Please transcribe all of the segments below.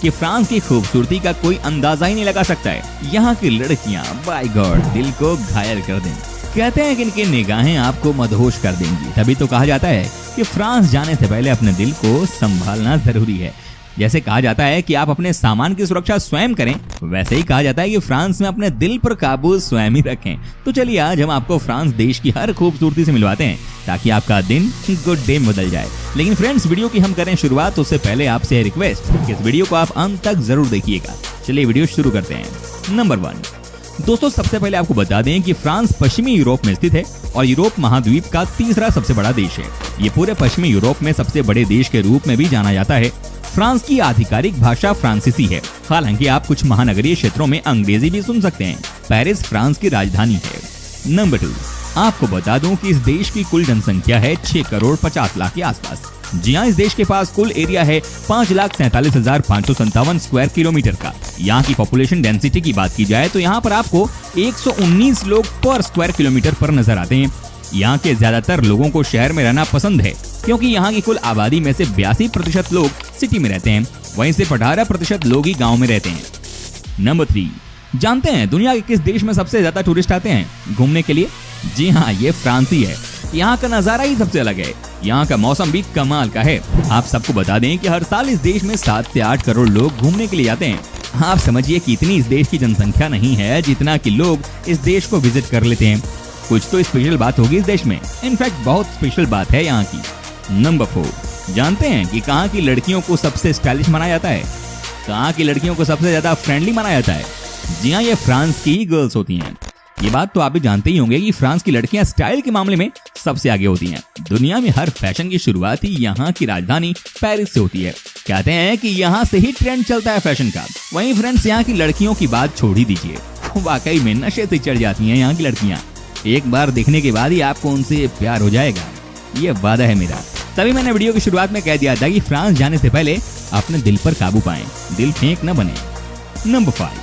कि फ्रांस की खूबसूरती का कोई अंदाजा ही नहीं लगा सकता है। यहाँ की लड़कियाँ बाय गॉड दिल को घायल कर दें। कहते हैं कि इनकी निगाहें आपको मदहोश कर देंगी। तभी तो कहा जाता है कि फ्रांस जाने से पहले अपने दिल को संभालना जरूरी है। जैसे कहा जाता है कि आप अपने सामान की सुरक्षा स्वयं करें, वैसे ही कहा जाता है कि फ्रांस में अपने दिल पर काबू स्वयं ही रखें। तो चलिए आज हम आपको फ्रांस देश की हर खूबसूरती से मिलवाते हैं ताकि आपका दिन गुड डे बदल जाए। लेकिन फ्रेंड्स, वीडियो की हम करें शुरुआत उससे पहले आपसे रिक्वेस्ट कि इस वीडियो को आप अंत तक जरूर देखिएगा। चलिए वीडियो शुरू करते हैं। नंबर 1 दोस्तों, सबसे पहले आपको बता दें कि फ्रांस पश्चिमी यूरोप में स्थित है और यूरोप महाद्वीप का तीसरा सबसे बड़ा देश है। ये पूरे पश्चिमी यूरोप में सबसे बड़े देश के रूप में भी जाना जाता है। फ्रांस की आधिकारिक भाषा फ्रांसीसी है, हालांकि आप कुछ महानगरीय क्षेत्रों में अंग्रेजी भी सुन सकते हैं। पेरिस फ्रांस की राजधानी है। नंबर 2 आपको बता दूं कि इस देश की कुल जनसंख्या है 6 करोड़ 50 लाख के आसपास। जी हाँ, इस देश के पास कुल एरिया है 5,47,557 स्क्वायर किलोमीटर का। यहाँ की पॉपुलेशन डेंसिटी की बात की जाए तो यहाँ पर आपको 119 लोग पर स्क्वायर किलोमीटर पर नजर आते हैं। यहाँ के ज्यादातर लोगों को शहर में रहना पसंद है क्योंकि यहाँ की कुल आबादी में से 82% लोग सिटी में रहते हैं, वहीं सिर्फ 18% लोग ही गाँव में रहते हैं। नंबर 3 जानते हैं दुनिया के किस देश में सबसे ज्यादा टूरिस्ट आते हैं घूमने के लिए? जी हाँ, ये फ्रांस ही है। यहाँ का नजारा ही सबसे अलग है। यहाँ का मौसम भी कमाल का है। आप सबको बता दें कि हर साल इस देश में 7 से 8 करोड़ लोग घूमने के लिए आते हैं। आप समझिए कि इतनी इस देश की जनसंख्या नहीं है जितना कि लोग इस देश को विजिट कर लेते हैं। कुछ तो स्पेशल बात होगी इस देश में। इनफैक्ट बहुत स्पेशल बात है यहाँ की। नंबर 4 जानते हैं कि कहाँ की लड़कियों को सबसे स्टाइलिश माना जाता है? कहाँ की लड़कियों को सबसे ज्यादा फ्रेंडली माना जाता है? जी हाँ, ये फ्रांस की ही गर्ल्स होती हैं। ये बात तो आप भी जानते ही होंगे कि फ्रांस की लड़कियां स्टाइल के मामले में सबसे आगे होती हैं। दुनिया में हर फैशन की शुरुआत ही यहाँ की राजधानी पेरिस से होती है। कहते हैं कि यहाँ से ही ट्रेंड चलता है फैशन का। वहीं फ्रेंड्स, यहाँ की लड़कियों की बात छोड़ ही दीजिए, वाकई में नशे से चढ़ जाती हैं यहाँ की लड़कियाँ। एक बार देखने के बाद ही आपको उनसे प्यार हो जाएगा, ये वादा है मेरा। तभी मैंने वीडियो की शुरुआत में कह दिया था कि फ्रांस जाने से पहले अपने दिल पर काबू पाएं, दिल फेंक न बने। नंबर 5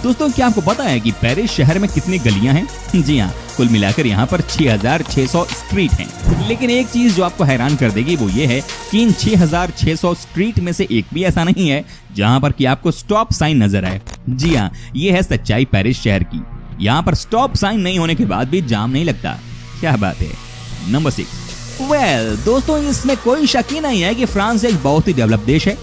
दोस्तों, क्या आपको पता है कि पेरिस शहर में कितनी गलियां हैं? जी हाँ, कुल मिलाकर यहाँ पर 6,600 स्ट्रीट हैं। लेकिन एक चीज जो आपको हैरान कर देगी वो ये है कि इन 6,600 स्ट्रीट में से एक भी ऐसा नहीं है जहाँ पर कि आपको स्टॉप साइन नजर आए। जी हाँ, ये है सच्चाई पेरिस शहर की। यहाँ पर स्टॉप साइन नहीं होने के बाद भी जाम नहीं लगता। क्या बात है। नंबर 6 दोस्तों, इसमें कोई शक ही नहीं है कि फ्रांस एक बहुत ही डेवलप देश है।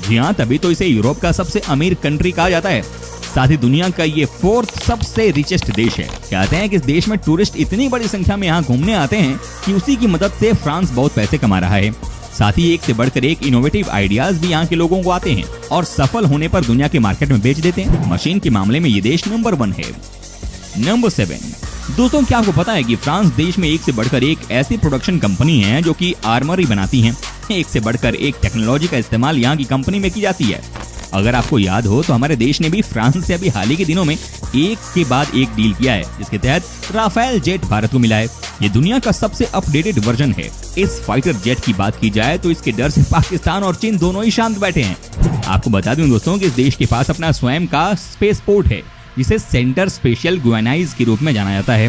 जी हाँ, तभी तो इसे यूरोप का सबसे अमीर कंट्री कहा जाता है। साथ ही दुनिया का ये 4th सबसे रिचेस्ट देश है। कहते हैं कि इस देश में टूरिस्ट इतनी बड़ी संख्या में यहाँ घूमने आते हैं कि उसी की मदद से फ्रांस बहुत पैसे कमा रहा है। साथ ही एक से बढ़कर एक इनोवेटिव आइडियाज भी यहाँ के लोगों को आते हैं और सफल होने पर दुनिया के मार्केट में बेच देते हैं। मशीन के मामले में ये देश नंबर 1 है। नंबर 7 दोस्तों, क्या आपको पता है कि फ्रांस देश में एक से बढ़कर एक ऐसी प्रोडक्शन कंपनी है जो कि आर्मरी बनाती हैं। एक से बढ़कर एक टेक्नोलॉजी का इस्तेमाल यहाँ की कंपनी में की जाती है। अगर आपको याद हो तो हमारे देश ने भी फ्रांस से अभी हाल ही के दिनों में एक के बाद एक डील किया है, जिसके तहत राफेल जेट भारत को मिला है। ये दुनिया का सबसे अपडेटेड वर्जन है। इस फाइटर जेट की बात की जाए तो इसके डर से पाकिस्तान और चीन दोनों ही शांत बैठे हैं। आपको बता दूं दोस्तों कि इस देश के पास अपना स्वयं का स्पेस पोर्ट है, जिसे सेंटर स्पेशल गुयानाइज के रूप में जाना जाता है।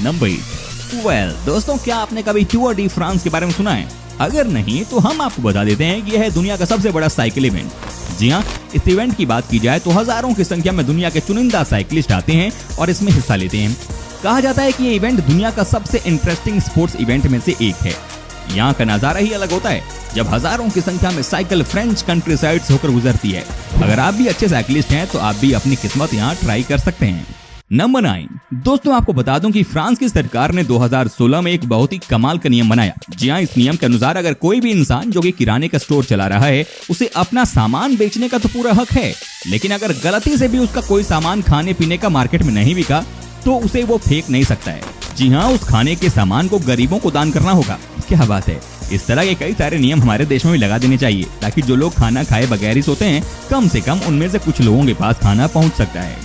नंबर 8 दोस्तों, क्या आपने कभी टूर डी फ्रांस के बारे में सुना है? अगर नहीं तो हम आपको बता देते हैं कि यह है दुनिया का सबसे बड़ा साइकिल इवेंट। जी हाँ, इस इवेंट की बात की जाए तो हजारों की संख्या में दुनिया के चुनिंदा साइकिलिस्ट आते हैं और इसमें हिस्सा लेते हैं। कहा जाता है कि ये इवेंट दुनिया का सबसे इंटरेस्टिंग स्पोर्ट्स इवेंट में से एक है। यहाँ का नजारा ही अलग होता है जब हजारों की संख्या में साइकिल फ्रेंच कंट्री साइड से होकर गुजरती है। अगर आप भी अच्छे साइकिलिस्ट हैं तो आप भी अपनी किस्मत यहाँ ट्राई कर सकते हैं। नंबर 9 दोस्तों, आपको बता दूं कि फ्रांस की सरकार ने 2016 में एक बहुत ही कमाल का नियम बनाया। जी हाँ, इस नियम के अनुसार अगर कोई भी इंसान जो कि किराने का स्टोर चला रहा है, उसे अपना सामान बेचने का तो पूरा हक है, लेकिन अगर गलती से भी उसका कोई सामान खाने पीने का मार्केट में नहीं बिका तो उसे वो फेंक नहीं सकता है। जी हाँ, उस खाने के सामान को गरीबों को दान करना होगा। क्या बात है। इस तरह के कई सारे नियम हमारे देश में भी लगा देने चाहिए ताकि जो लोग खाना खाए बगैर ही सोते हैं, कम से कम उनमें से कुछ लोगों के पास खाना पहुंच सकता है।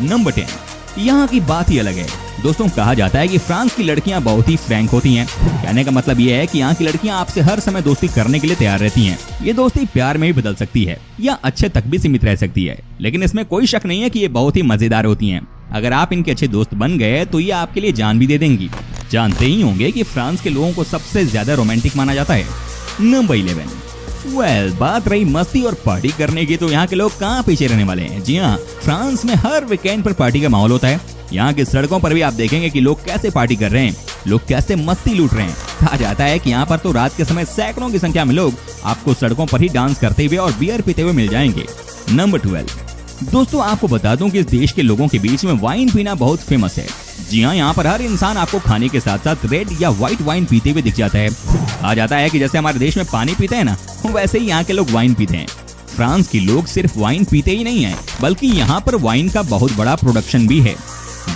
नंबर 10 यहाँ की बात ही अलग है। दोस्तों, कहा जाता है कि फ्रांस की लड़कियां बहुत ही फ्रैंक होती हैं। कहने का मतलब ये है कि यहाँ की लड़कियां आपसे हर समय दोस्ती करने के लिए तैयार रहती हैं। ये दोस्ती प्यार में भी बदल सकती है या अच्छे तक भी सीमित रह सकती है, लेकिन इसमें कोई शक नहीं है कि ये बहुत ही मजेदार होती हैं। अगर आप इनके अच्छे दोस्त बन गए तो ये आपके लिए जान भी दे देंगी। जानते ही होंगे कि फ्रांस के लोगों को सबसे ज्यादा रोमांटिक माना जाता है। नंबर 11 बात रही मस्ती और पार्टी करने की, तो यहाँ के लोग कहाँ पीछे रहने वाले हैं। जी हाँ, फ्रांस में हर वीकेंड पर पार्टी का माहौल होता है। यहाँ की सड़कों पर भी आप देखेंगे कि लोग कैसे पार्टी कर रहे हैं, लोग कैसे मस्ती लूट रहे हैं। कहा जाता है कि यहाँ पर तो रात के समय सैकड़ों की संख्या में लोग आपको सड़कों पर ही डांस करते हुए और बियर पीते हुए मिल जाएंगे। नंबर 12, दोस्तों आपको बता दूं कि इस देश के लोगों के बीच में वाइन पीना बहुत फेमस है। जी हाँ, यहाँ पर हर इंसान आपको खाने के साथ साथ रेड या व्हाइट वाइन पीते हुए दिख जाता है। कहा जाता है कि जैसे हमारे देश में पानी पीते हैं ना, वैसे ही यहाँ के लोग वाइन पीते हैं। फ्रांस के लोग सिर्फ वाइन पीते ही नहीं है, बल्कि यहाँ पर वाइन का बहुत बड़ा प्रोडक्शन भी है।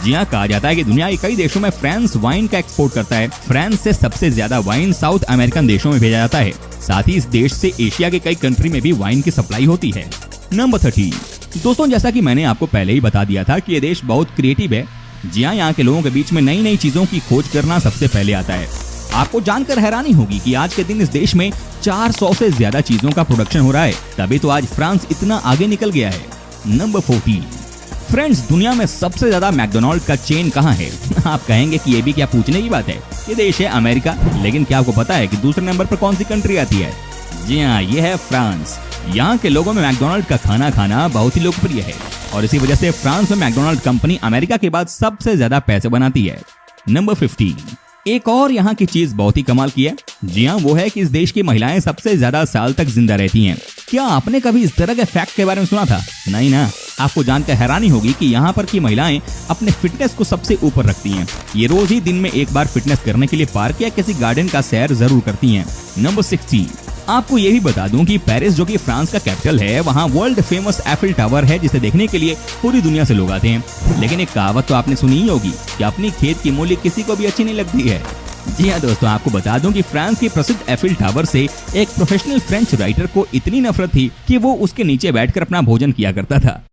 जी हाँ, कहा जाता है कि दुनिया के कई देशों में फ्रांस वाइन का एक्सपोर्ट करता है। फ्रांस से सबसे ज्यादा वाइन साउथ अमेरिकन देशों में भेजा जाता है। साथ ही इस देश से एशिया के कई कंट्री में भी वाइन की सप्लाई होती है। नंबर 13, दोस्तों जैसा कि मैंने आपको पहले ही बता दिया था कि ये देश बहुत क्रिएटिव है। जी हाँ, यहाँ के लोगों के बीच में नई नई चीजों की खोज करना सबसे पहले आता है। आपको जानकर हैरानी होगी कि आज के दिन इस देश में 400 से ज्यादा चीजों का प्रोडक्शन हो रहा है। तभी तो आज फ्रांस इतना आगे निकल गया है। नंबर 14, फ्रेंड्स दुनिया में सबसे ज्यादा मैकडोनाल्ड का चेन कहाँ है? आप कहेंगे कि ये भी क्या पूछने की बात है, ये देश है अमेरिका। लेकिन क्या आपको पता है कि दूसरे नंबर पर कौन सी कंट्री आती है? जी हाँ, ये है फ्रांस। यहाँ के लोगों में मैकडोनाल्ड का खाना खाना बहुत ही लोकप्रिय है और इसी वजह से फ्रांस में मैकडोनाल्ड कंपनी अमेरिका के बाद सबसे ज्यादा पैसे बनाती है। नंबर 15, एक और यहाँ की चीज बहुत ही कमाल की है। जी हाँ, वो है कि इस देश की महिलाएं सबसे ज्यादा साल तक जिंदा रहती हैं। क्या आपने कभी इस तरह के फैक्ट के बारे में सुना था? नहीं ना। आपको जानकर हैरानी होगी कि यहाँ पर की महिलाएं अपने फिटनेस को सबसे ऊपर रखती हैं। ये रोज ही दिन में एक बार फिटनेस करने के लिए पार्क या किसी गार्डन का सैर जरूर करती हैं। नंबर 16, आपको ये भी बता दूं कि पेरिस जो कि फ्रांस का कैपिटल है, वहाँ वर्ल्ड फेमस एफिल टावर है जिसे देखने के लिए पूरी दुनिया से लोग आते हैं। लेकिन एक कहावत तो आपने सुनी ही होगी कि अपनी खेत की मूली किसी को भी अच्छी नहीं लगती है। जी हाँ दोस्तों, आपको बता दूं कि फ्रांस के प्रसिद्ध एफिल टावर से एक प्रोफेशनल फ्रेंच राइटर को इतनी नफरत थी कि वो उसके नीचे बैठकर अपना भोजन किया करता था।